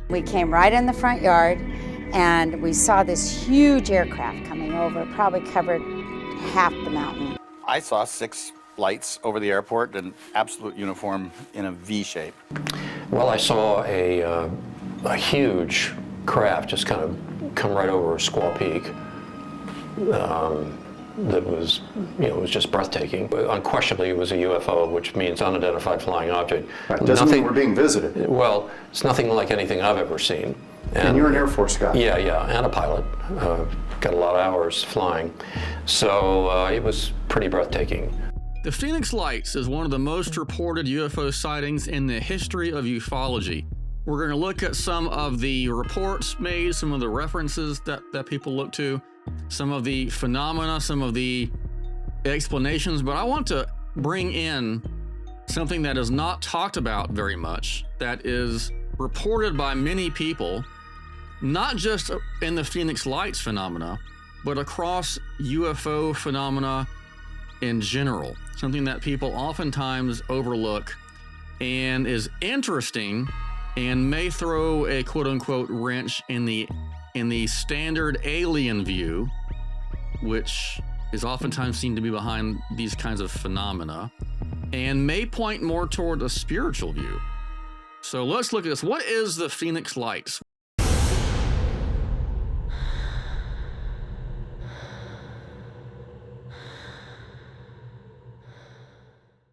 We came right in the front yard and we saw this huge aircraft coming over, probably covered half the mountain. I saw 6 lights over the airport in absolute uniform in a V shape. Well, I saw a huge craft just kind of come right over Squaw Peak. That was, it was just breathtaking. Unquestionably, it was a UFO, which means unidentified flying object. That doesn't mean we're being visited. Well, it's nothing like anything I've ever seen. And you're an Air Force guy. Yeah, and a pilot. Got a lot of hours flying. So it was pretty breathtaking. The Phoenix Lights is one of the most reported UFO sightings in the history of ufology. We're going to look at some of the reports made, some of the references that people look to, some of the phenomena, some of the explanations, but I want to bring in something that is not talked about very much, that is reported by many people, not just in the Phoenix Lights phenomena, but across UFO phenomena in general. Something that people oftentimes overlook and is interesting and may throw a quote-unquote wrench in the standard alien view, which is oftentimes seen to be behind these kinds of phenomena, and may point more toward a spiritual view. So let's look at this. What is the Phoenix Lights?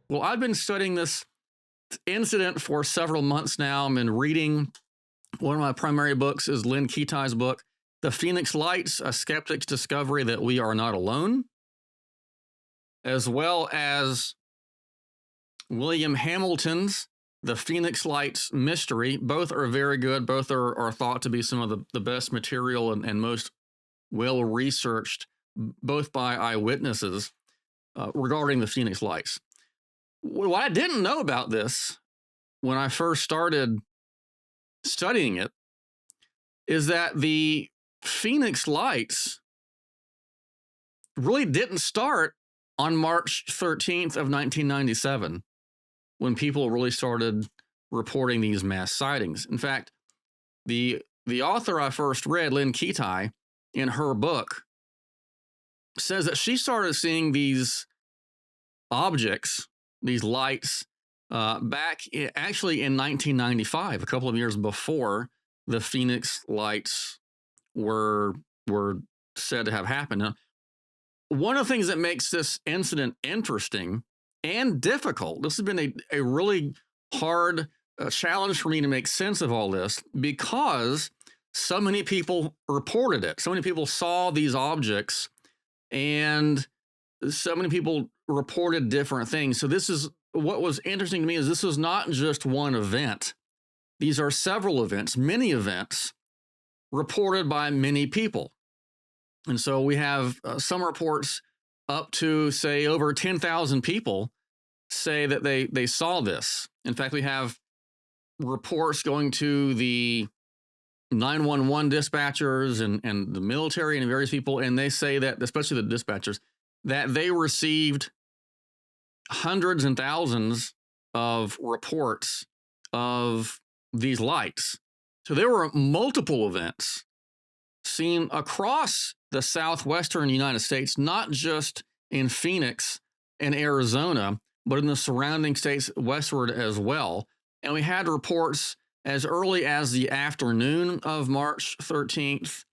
Well, I've been studying this incident for several months now. I've been reading. One of my primary books is Lynn Kitai's book, The Phoenix Lights, A Skeptic's Discovery That We Are Not Alone, as well as William Hamilton's The Phoenix Lights Mystery. Both are very good. Both are thought to be some of the best material and most well-researched, both by eyewitnesses, regarding the Phoenix Lights. What I didn't know about this when I first started studying it is that the Phoenix Lights really didn't start on March 13th of 1997, when people really started reporting these mass sightings. In fact, the author I first read, Lynn Kitai, in her book, says that she started seeing these objects, these lights, back actually in 1995, a couple of years before the Phoenix Lights were said to have happened. Now, one of the things that makes this incident interesting and difficult, this has been a really hard challenge for me to make sense of all this, because so many people reported it. So many people saw these objects, and so many people reported different things. So this is what was interesting to me, is this was not just one event. These are several events, many events reported by many people. And so we have some reports up to, say, over 10,000 people say that they saw this. In fact, we have reports going to the 911 dispatchers and the military and various people, and they say that, especially the dispatchers, that they received hundreds and thousands of reports of these lights. So there were multiple events seen across the southwestern United States, not just in Phoenix and Arizona, but in the surrounding states westward as well. And we had reports as early as the afternoon of March 13th,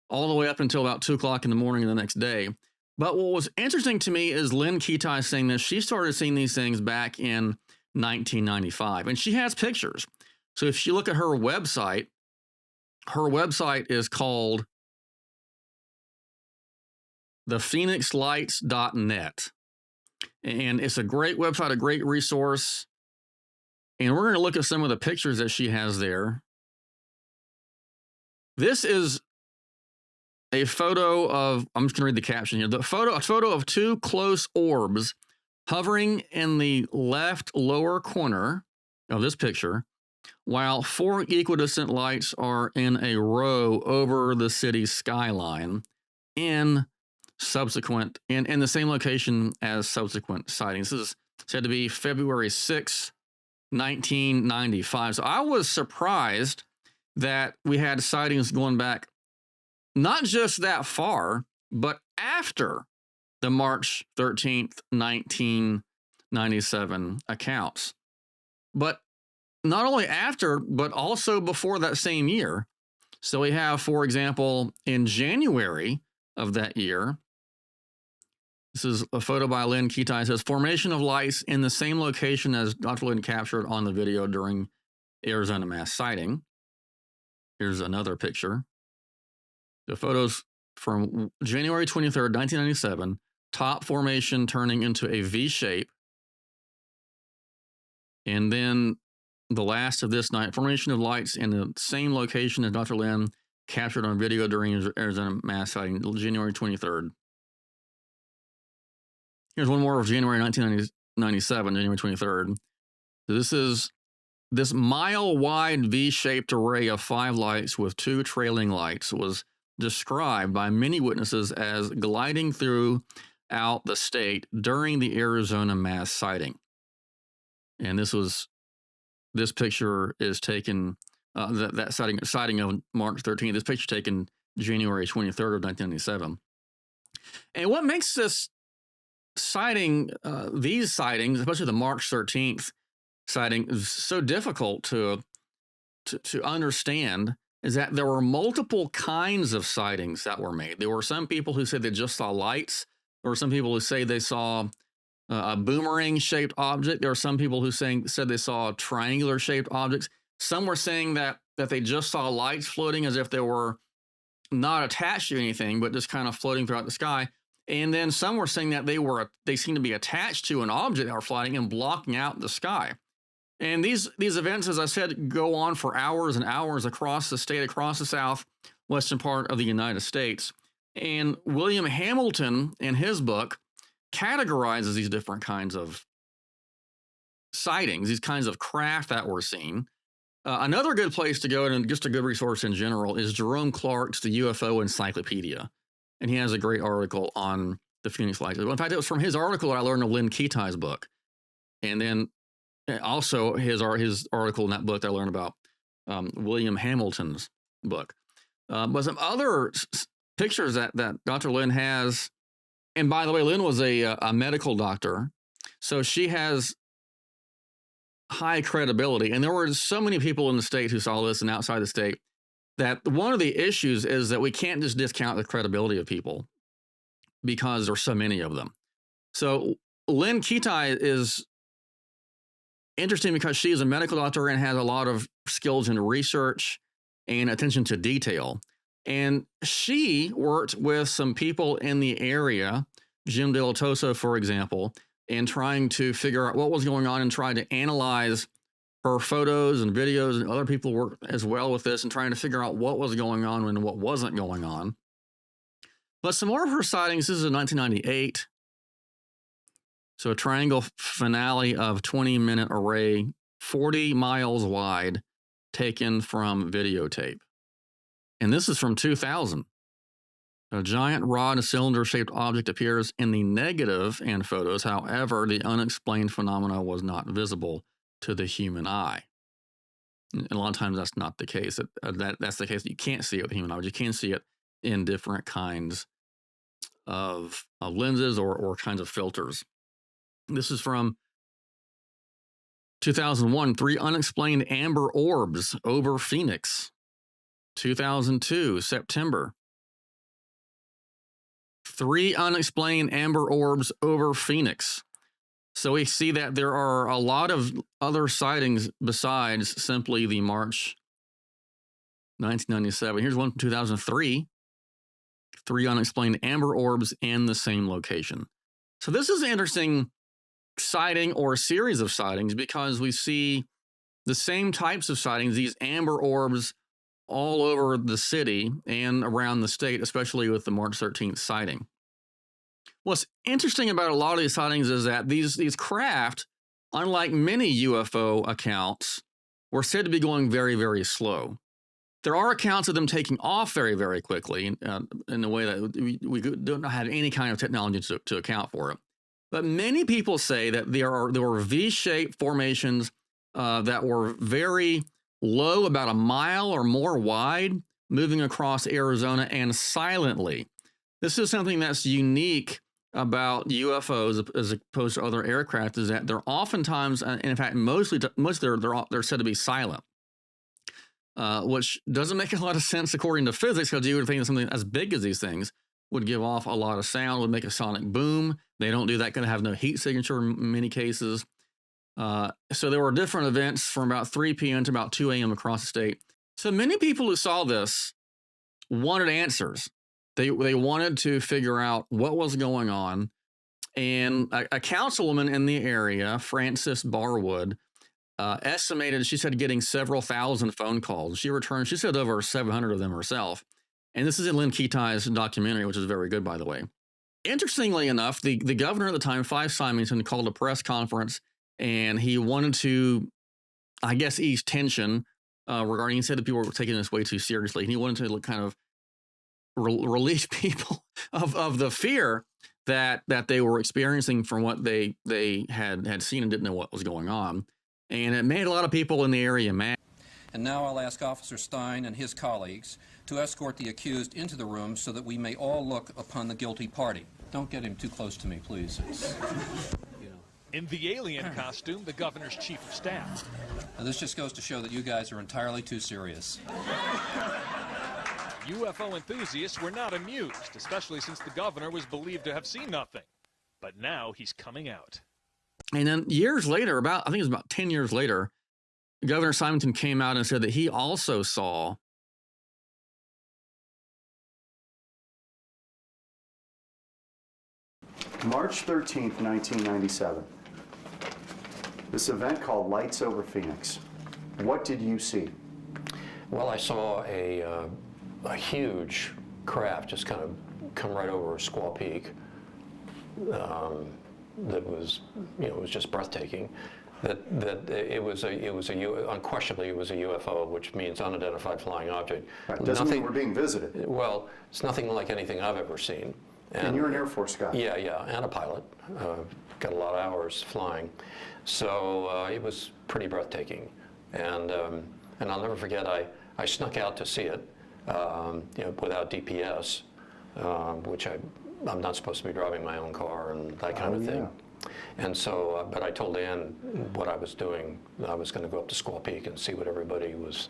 all the way up until about 2 o'clock in the morning the next day. But what was interesting to me is Lynn Kitai saying this. She started seeing these things back in 1995, and she has pictures. So if you look at her website is called thephoenixlights.net. And it's a great website, a great resource. And we're going to look at some of the pictures that she has there. This is a photo of, I'm just going to read the caption here. A photo of 2 close orbs hovering in the left lower corner of this picture, while 4 equidistant lights are in a row over the city's skyline in the same location as subsequent sightings. This is said to be February 6, 1995. So I was surprised that we had sightings going back not just that far, but after the March 13th, 1997 accounts. But not only after, but also before that same year. So we have, for example, in January of that year, this is a photo by Lynn Keatai. It says, formation of lights in the same location as Dr. Lynn captured on the video during Arizona mass sighting. Here's another picture. The photos from January 23rd, 1997, top formation turning into a V shape. And then the last of this night, formation of lights in the same location as Dr. Lynn captured on video during Arizona mass sighting, January 23rd. Here's one more of January 1997, January 23rd. So this is this mile-wide V-shaped array of 5 lights with 2 trailing lights was described by many witnesses as gliding throughout the state during the Arizona mass sighting. And this picture is taken, that sighting of March 13th, this picture taken January 23rd of 1997. And what makes this sighting, these sightings, especially the March 13th sighting, is so difficult to understand is that there were multiple kinds of sightings that were made. There were some people who said they just saw lights. There were some people who say they saw a boomerang-shaped object. There are some people who said they saw triangular-shaped objects. Some were saying that they just saw lights floating as if they were not attached to anything, but just kind of floating throughout the sky. And then some were saying that they seemed to be attached to an object that were flying and blocking out the sky. And these events, as I said, go on for hours and hours across the state, across the southwestern part of the United States. And William Hamilton, in his book, categorizes these different kinds of sightings, these kinds of craft that we're seeing. Another good place to go, and just a good resource in general, is Jerome Clark's The UFO Encyclopedia. And he has a great article on the Phoenix Lights. In fact, it was from his article I learned of Lynn Keatai's book. And then also his article in that book that I learned about William Hamilton's book. But some other pictures that Dr. Lynn has, and by the way, Lynn was a medical doctor, so she has high credibility. And there were so many people in the state who saw this and outside the state that one of the issues is that we can't just discount the credibility of people because there's so many of them. So Lynn Keatai is interesting because she is a medical doctor and has a lot of skills in research and attention to detail. And she worked with some people in the area, Jim De La Tosa, for example, in trying to figure out what was going on and trying to analyze her photos and videos, and other people worked as well with this and trying to figure out what was going on and what wasn't going on. But some more of her sightings, this is in 1998. So a triangle finale of 20-minute array, 40 miles wide, taken from videotape. And this is from 2000. A giant rod cylinder-shaped object appears in the negative in photos. However, the unexplained phenomena was not visible to the human eye. And a lot of times that's not the case. That's the case. You can't see it with the human eye. You can see it in different kinds of lenses or kinds of filters. This is from 2001, 3 unexplained amber orbs over Phoenix. 2002, September. 3 unexplained amber orbs over Phoenix. So we see that there are a lot of other sightings besides simply the March 1997. Here's one from 2003. 3 unexplained amber orbs in the same location. So this is an interesting sighting or series of sightings because we see the same types of sightings, these amber orbs all over the city and around the state, especially with the March 13th sighting. What's interesting about a lot of these sightings is that these craft, unlike many UFO accounts, were said to be going very, very slow. There are accounts of them taking off very, very quickly in a way that we don't have any kind of technology to account for it. But many people say that there were V-shaped formations that were very low about a mile or more wide, moving across Arizona and silently. This is something that's unique about UFOs as opposed to other aircraft, is that they're oftentimes, and in fact, mostly they're said to be silent, which doesn't make a lot of sense according to physics, because you would think that something as big as these things would give off a lot of sound, would make a sonic boom. They don't do that, going to have no heat signature in many cases. So there were different events from about 3 p.m. to about 2 a.m. across the state. So many people who saw this wanted answers. They wanted to figure out what was going on. And a councilwoman in the area, Frances Barwood, estimated, she said, getting several thousand phone calls. She said over 700 of them herself. And this is in Lynn Ketai's documentary, which is very good, by the way. Interestingly enough, the governor at the time, Fife Symington, called a press conference, and he wanted to, I guess, ease tension regarding, he said that people were taking this way too seriously. And he wanted to kind of relieve people of the fear that they were experiencing from what they had seen and didn't know what was going on. And it made a lot of people in the area mad. And now I'll ask Officer Stein and his colleagues to escort the accused into the room so that we may all look upon the guilty party. Don't get him too close to me, please. In the alien costume, the governor's chief of staff. Now, this just goes to show that you guys are entirely too serious. UFO enthusiasts were not amused, especially since the governor was believed to have seen nothing. But now he's coming out. And then years later, I think it was about 10 years later, Governor Symington came out and said that he also saw March 13th, 1997. This event called Lights Over Phoenix. What did you see? Well, I saw a huge craft just kind of come right over Squaw Peak. That was, it was just breathtaking. Unquestionably it was a UFO, which means unidentified flying object. Right. Doesn't mean we're being visited. Well, it's nothing like anything I've ever seen. And you're an Air Force guy. Yeah, and a pilot. Got a lot of hours flying. So it was pretty breathtaking. And I'll never forget, I snuck out to see it, without DPS, which I'm not supposed to be driving my own car and that kind of thing. And so, but I told Ann what I was doing. I was going to go up to Squaw Peak and see what everybody was,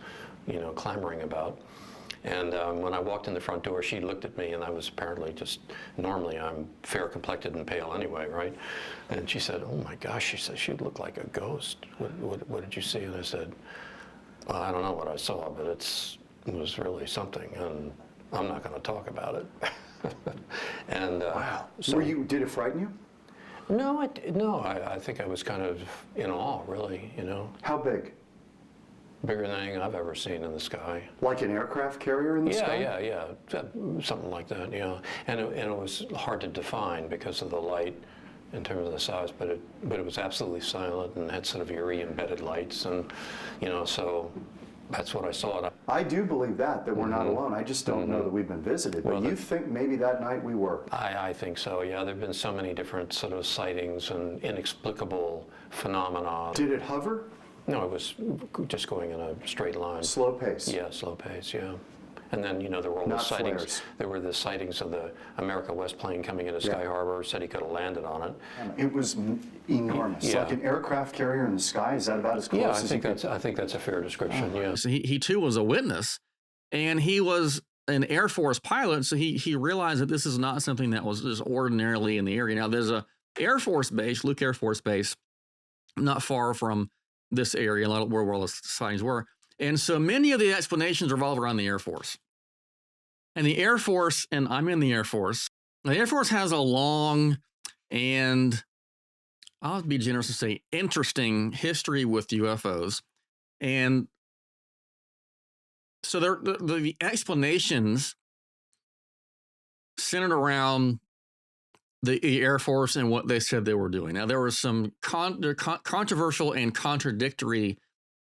clamoring about. And when I walked in the front door, she looked at me, and I was apparently normally I'm fair complected and pale anyway, right? And she said, "Oh my gosh," she said, "she looked like a ghost. What did you see?" And I said, "Well, I don't know what I saw, but it was really something, and I'm not going to talk about it." And wow. So Did it frighten you? No, I think I was kind of in awe, really, How big? Bigger than anything I've ever seen in the sky. Like an aircraft carrier in the sky? Yeah, something like that, yeah. And it was hard to define because of the light in terms of the size, but it was absolutely silent and had sort of eerie embedded lights, and so that's what I saw. I do believe that we're not alone. I just don't know that we've been visited. But you think maybe that night we were? I think so, yeah. There have been so many different sort of sightings and inexplicable phenomena. Did it hover? No, it was just going in a straight line. Slow pace? Yeah, slow pace, yeah. And then, there were all the sightings. Flares. There were the sightings of the America West plane coming into Sky Harbor, said he could have landed on it. It was enormous. Yeah. Like an aircraft carrier in the sky? Is that about as close as I think that's a fair description, yeah. So he too was a witness, and he was an Air Force pilot, so he realized that this is not something that was just ordinarily in the area. Now, there's a Air Force base, Luke Air Force Base, not far from this area, a lot of where all the sightings were. And so many of the explanations revolve around the Air Force. And the Air Force, and I'm in the Air Force, the Air Force has a long and, I'll be generous to say, interesting history with UFOs. And so the explanations centered around the Air Force and what they said they were doing. Now, there were some controversial and contradictory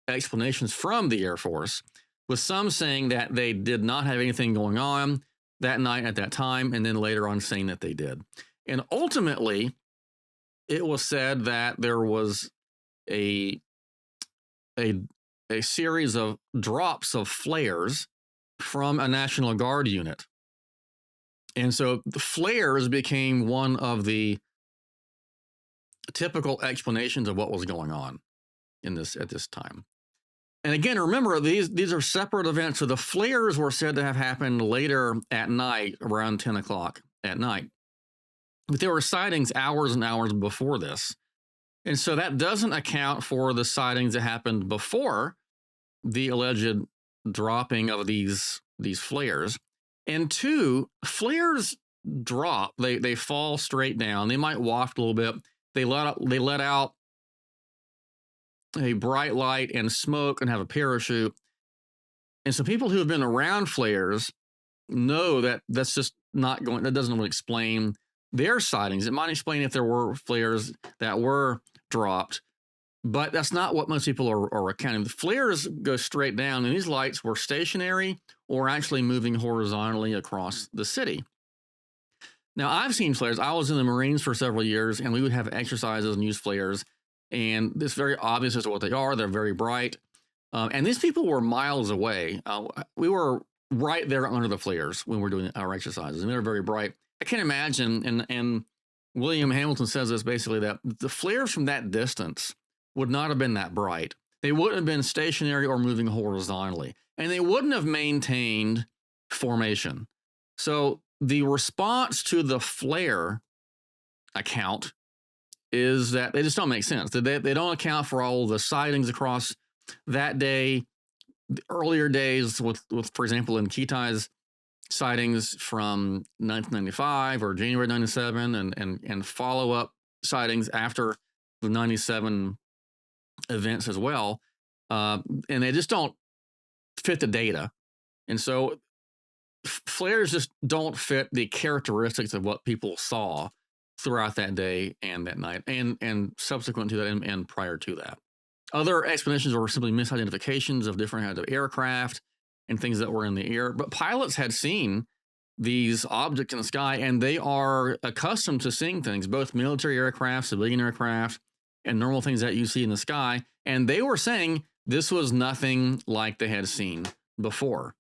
explanations from the Air Force, with some saying that they did not have anything going on that night at that time, and then later on saying that they did. And ultimately, it was said that there was a a series of drops of flares from a National Guard unit. And so the flares became one of the typical explanations of what was going on at this time. And again, remember, these are separate events. So the flares were said to have happened later at night, around 10 o'clock at night. But there were sightings hours and hours before this. And so that doesn't account for the sightings that happened before the alleged dropping of these flares. And two, flares drop. They fall straight down. They might waft a little bit. They let out a bright light and smoke and have a parachute. And so people who have been around flares know that that's just not going, that doesn't really explain their sightings. It might explain if there were flares that were dropped, but that's not what most people are accounting. The flares go straight down, and these lights were stationary or actually moving horizontally across the city. Now, I've seen flares. I was in the Marines for several years, and we would have exercises and use flares, and it's very obvious as to what they are. They're very bright. And these people were miles away. We were right there under the flares when we're doing our exercises, and they were very bright. I can't imagine, and William Hamilton says this basically, that the flares from that distance would not have been that bright. They wouldn't have been stationary or moving horizontally, and they wouldn't have maintained formation. So the response to the flare account is that they just don't make sense. They don't account for all of the sightings across that day, the earlier days with for example, in Kitai's sightings from 1995 or January 97 and follow-up sightings after the 97 events as well. And they just don't fit the data. And so flares just don't fit the characteristics of what people saw throughout that day and that night and subsequent to that and prior to that. Other explanations were simply misidentifications of different kinds of aircraft and things that were in the air. But pilots had seen these objects in the sky, and they are accustomed to seeing things, both military aircraft, civilian aircraft, and normal things that you see in the sky. And they were saying this was nothing like they had seen before.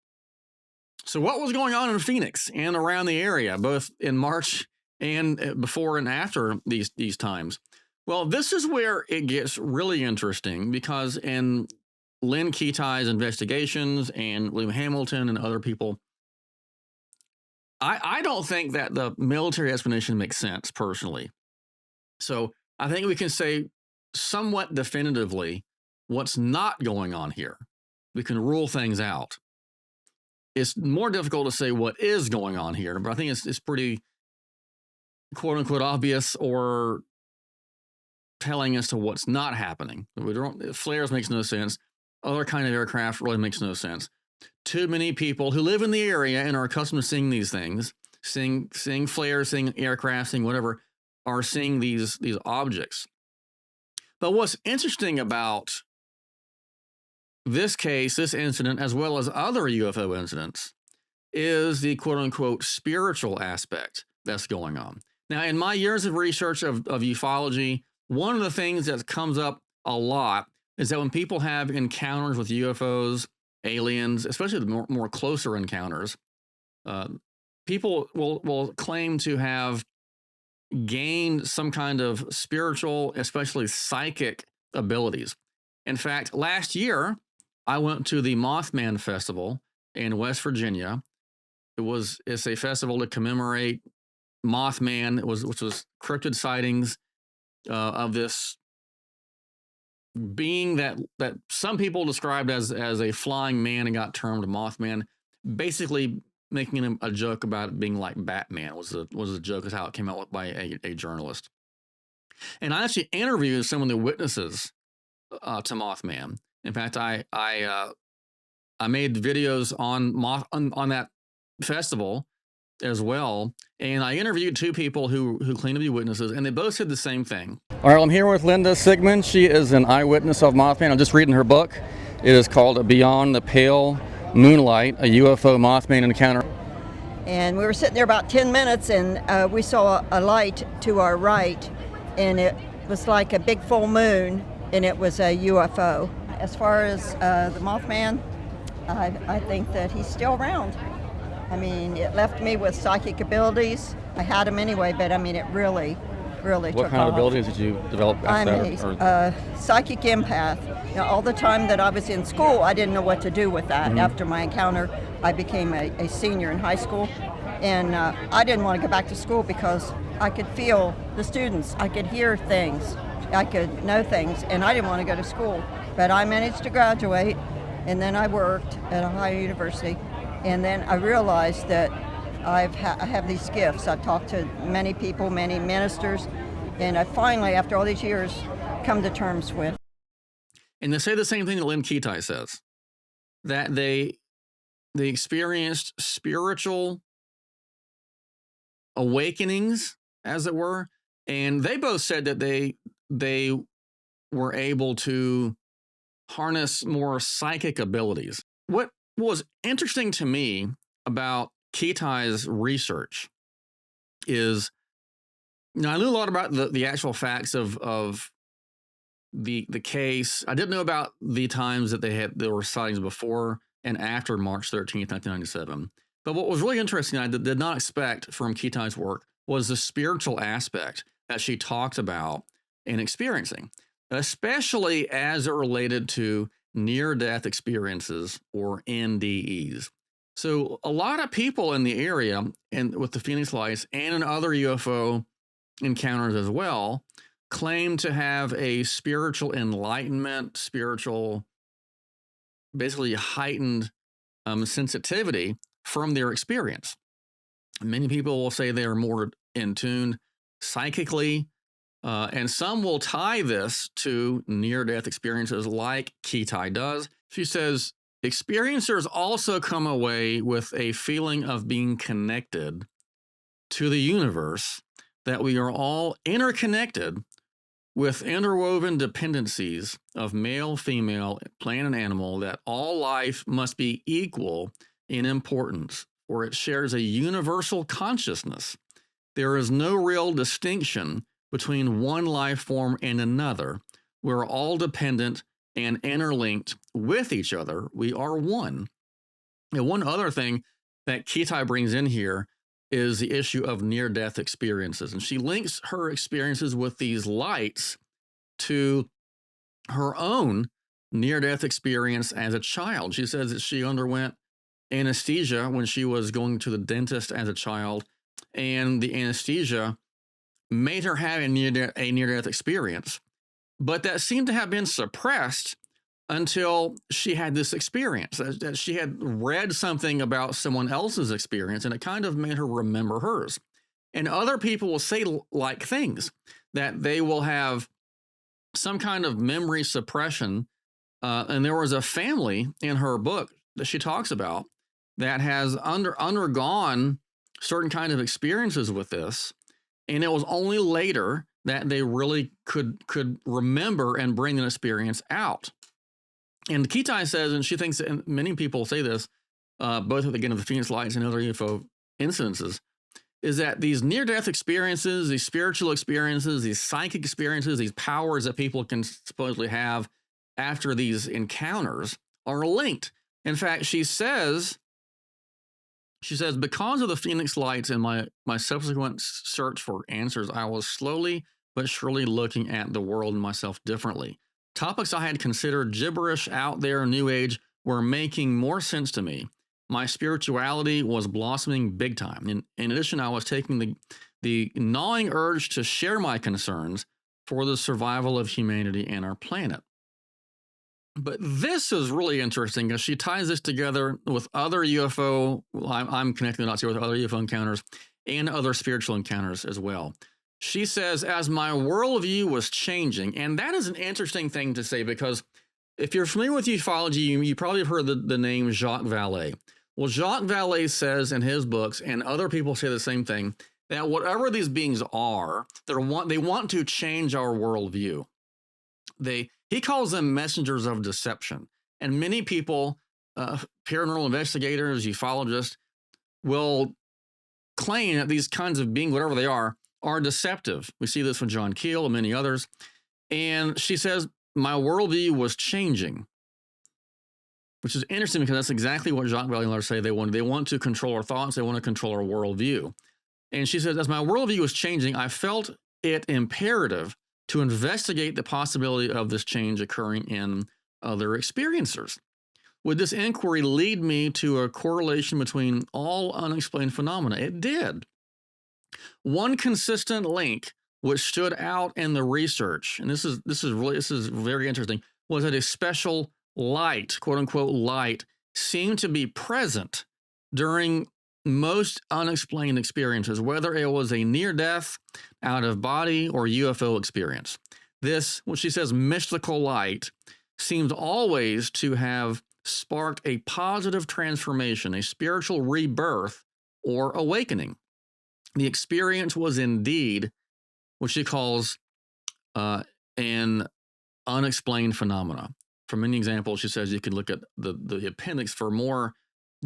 So what was going on in Phoenix and around the area, both in March and before and after these times? Well, this is where it gets really interesting, because in Lynn Kitai's investigations and William Hamilton and other people, I don't think that the military explanation makes sense personally. So I think we can say somewhat definitively what's not going on here. We can rule things out. It's more difficult to say what is going on here, but I think it's pretty quote unquote obvious or telling as to what's not happening. Flares makes no sense. Other kind of aircraft really makes no sense. Too many people who live in the area and are accustomed to seeing these things, seeing flares, seeing aircraft, seeing whatever, are seeing these objects. But what's interesting about this case, this incident, as well as other UFO incidents, is the quote-unquote spiritual aspect that's going on. Now, in my years of research of ufology, one of the things that comes up a lot is that when people have encounters with UFOs, aliens, especially the more closer encounters, people will claim to have gained some kind of spiritual, especially psychic abilities. In fact, last year, I went to the Mothman Festival in West Virginia. It's a festival to commemorate Mothman, which was cryptid sightings of this being that some people described as a flying man and got termed Mothman, basically making him a joke about it being like Batman was a joke, is how it came out by a journalist. And I actually interviewed some of the witnesses to Mothman. In fact, I made videos on that festival as well, and I interviewed two people who claim to be witnesses, and they both said the same thing. All right, I'm here with Linda Sigmund. She is an eyewitness of Mothman. I'm just reading her book. It is called Beyond the Pale Moonlight, a UFO Mothman Encounter. And we were sitting there about 10 minutes, and we saw a light to our right, and it was like a big full moon, and it was a UFO. as far as the Mothman, I think that he's still around. I mean, it left me with psychic abilities. I had them anyway, but I mean, it really What took kind of off. abilities did you develop I'm after that? a psychic empath. Now, all the time that I was in school, I didn't know what to do with that. After my encounter, I became a senior in high school, and I didn't want to go back to school because I could feel the students. I could hear things. I could know things, and I didn't want to go to school. But I managed to graduate, and then I worked at Ohio University, and then I realized that I have these gifts. I've talked to many people, many ministers, and I finally, after all these years, come to terms with. And they say the same thing that Lynn Ketai says, that they experienced spiritual awakenings, as it were, and they both said that they were able to harness more psychic abilities. What was interesting to me about Ketai's research is, I knew a lot about the actual facts of the case. I didn't know about the times that there were sightings before and after March 13th, 1997. But what was really interesting, I did not expect from Ketai's work, was the spiritual aspect that she talked about in experiencing, especially as it related to near-death experiences, or NDEs. So a lot of people in the area, and with the Phoenix Lights and in other UFO encounters as well, claim to have a spiritual enlightenment, spiritual, basically heightened sensitivity from their experience. Many people will say they are more in tune psychically, and some will tie this to near-death experiences like Ketai does. She says, experiencers also come away with a feeling of being connected to the universe, that we are all interconnected with interwoven dependencies of male, female, plant, and animal, that all life must be equal in importance, for it shares a universal consciousness. There is no real distinction between one life form and another. We're all dependent and interlinked with each other. We are one. And one other thing that Ketai brings in here is the issue of near-death experiences. And she links her experiences with these lights to her own near-death experience as a child. She says that she underwent anesthesia when she was going to the dentist as a child, and the anesthesia made her have a near-death experience, but that seemed to have been suppressed until she had this experience, that she had read something about someone else's experience, and it kind of made her remember hers. And other people will say like things, that they will have some kind of memory suppression. And there was a family in her book that she talks about that has undergone certain kind of experiences with this. And it was only later that they really could remember and bring an experience out. And Ketai says, and she thinks, and many people say this, both again of the Phoenix Lights and other UFO incidences, is that these near-death experiences, these spiritual experiences, these psychic experiences, these powers that people can supposedly have after these encounters are linked. In fact, she says, because of the Phoenix Lights and my subsequent search for answers, I was slowly but surely looking at the world and myself differently. Topics I had considered gibberish, out there, new age, were making more sense to me. My spirituality was blossoming big time. In addition, I was taking the gnawing urge to share my concerns for the survival of humanity and our planet. But this is really interesting because she ties this together with other UFO, I'm connecting the dots here with other UFO encounters and other spiritual encounters as well. She says, as my worldview was changing, and that is an interesting thing to say, because if you're familiar with ufology, you probably have heard the name Jacques Vallée. Well, Jacques Vallée says in his books, and other people say the same thing, that whatever these beings are, they want to change our worldview. He calls them messengers of deception. And many people, paranormal investigators, ufologists, will claim that these kinds of beings, whatever they are deceptive. We see this from John Keel and many others. And she says, my worldview was changing, which is interesting because that's exactly what Jacques Vallée and others say they want. They want to control our thoughts. They want to control our worldview. And she says, as my worldview was changing, I felt it imperative to investigate the possibility of this change occurring in other experiencers. Would this inquiry lead me to a correlation between all unexplained phenomena? It did. One consistent link which stood out in the research, and this is very interesting, was that a special light, quote unquote light, seemed to be present during most unexplained experiences, whether it was a near-death, out-of-body, or UFO experience. This, what she says, mystical light, seems always to have sparked a positive transformation, a spiritual rebirth or awakening. The experience was indeed what she calls an unexplained phenomena. For many examples, she says you could look at the appendix for more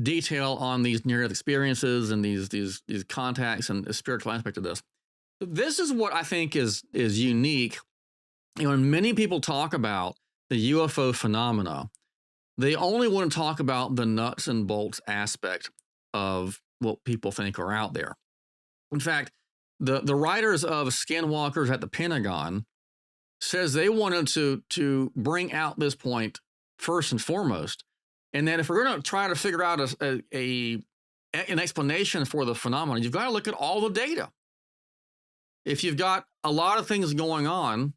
detail on these near-death experiences and these contacts and the spiritual aspect of this. This is what I think is unique. You know, when many people talk about the UFO phenomena, they only want to talk about the nuts and bolts aspect of what people think are out there. In fact, the writers of Skinwalkers at the Pentagon says they wanted to bring out this point first and foremost, and that if we're going to try to figure out an explanation for the phenomenon, you've got to look at all the data. If you've got a lot of things going on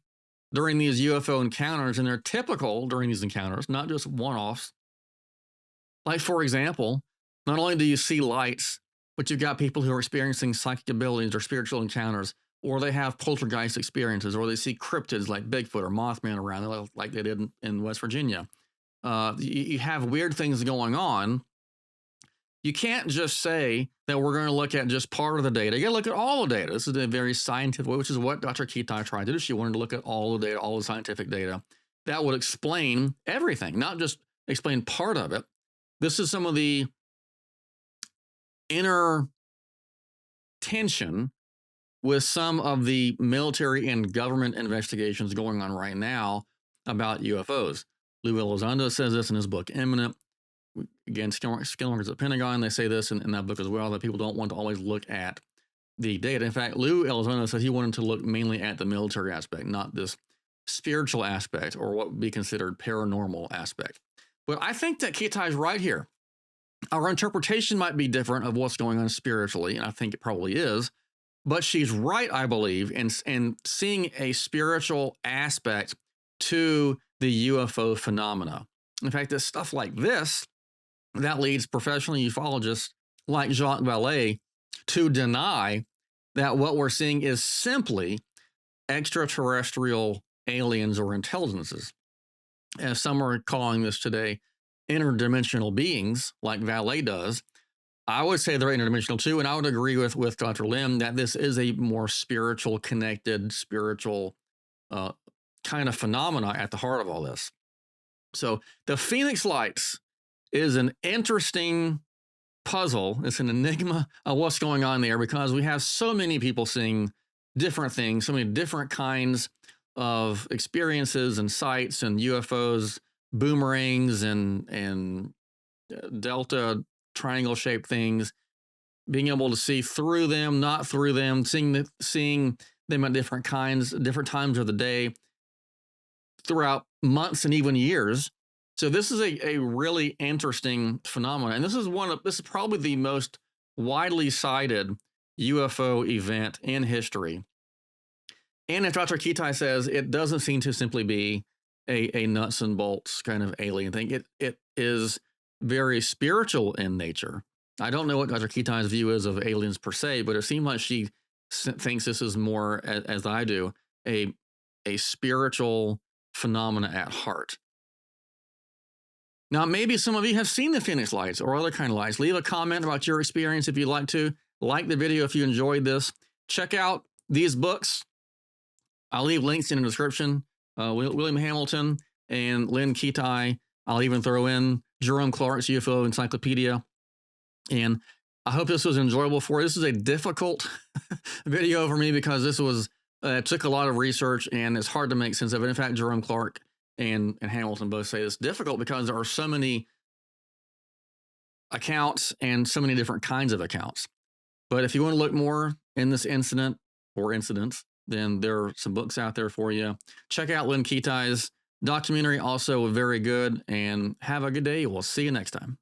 during these UFO encounters, and they're typical during these encounters, not just one-offs. Like, for example, not only do you see lights, but you've got people who are experiencing psychic abilities or spiritual encounters, or they have poltergeist experiences, or they see cryptids like Bigfoot or Mothman around, like they did in West Virginia. You have weird things going on. You can't just say that we're going to look at just part of the data. You got to look at all the data. This is a very scientific way, which is what Dr. Kitai tried to do. She wanted to look at all the data, all the scientific data that would explain everything, not just explain part of it. This is some of the inner tension with some of the military and government investigations going on right now about UFOs. Lou Elizondo says this in his book, Imminent. Again, Skinwalkers at the Pentagon, they say this in that book as well, that people don't want to always look at the data. In fact, Lou Elizondo says he wanted to look mainly at the military aspect, not this spiritual aspect or what would be considered paranormal aspect. But I think that Kitai is right here. Our interpretation might be different of what's going on spiritually, and I think it probably is, but she's right, I believe, in seeing a spiritual aspect to the UFO phenomena. In fact, it's stuff like this that leads professional ufologists like Jacques Vallée to deny that what we're seeing is simply extraterrestrial aliens or intelligences. As some are calling this today, interdimensional beings, like Vallée does. I would say they're interdimensional too, and I would agree with Dr. Lim that this is a more spiritual, connected, spiritual kind of phenomena at the heart of all this. So the Phoenix Lights is an interesting puzzle. It's an enigma of what's going on there, because we have so many people seeing different things, so many different kinds of experiences and sights and UFOs, boomerangs and delta triangle shaped things, being able to see through them, not through them, seeing them at different times of the day throughout months and even years. So this is a really interesting phenomenon. And this is probably the most widely cited UFO event in history. And as Dr. Kitai says, it doesn't seem to simply be a nuts and bolts kind of alien thing. It is very spiritual in nature. I don't know what Dr. Kitai's view is of aliens per se, but it seems like she thinks this is more, as I do, a spiritual phenomena at heart. Now, maybe some of you have seen the Phoenix Lights or other kind of lights. Leave a comment about your experience if you'd like to. Like the video if you enjoyed this. Check out these books. I'll leave links in the description. William Hamilton and Lynn Kitai. I'll even throw in Jerome Clark's UFO Encyclopedia. And I hope this was enjoyable for you. This is a difficult video for me because this was took a lot of research and it's hard to make sense of it. In fact, Jerome Clark and Hamilton both say it's difficult because there are so many accounts and so many different kinds of accounts. But if you want to look more in this incident or incidents, then there are some books out there for you. Check out Lynn Kitai's documentary, also very good, and have a good day. We'll see you next time.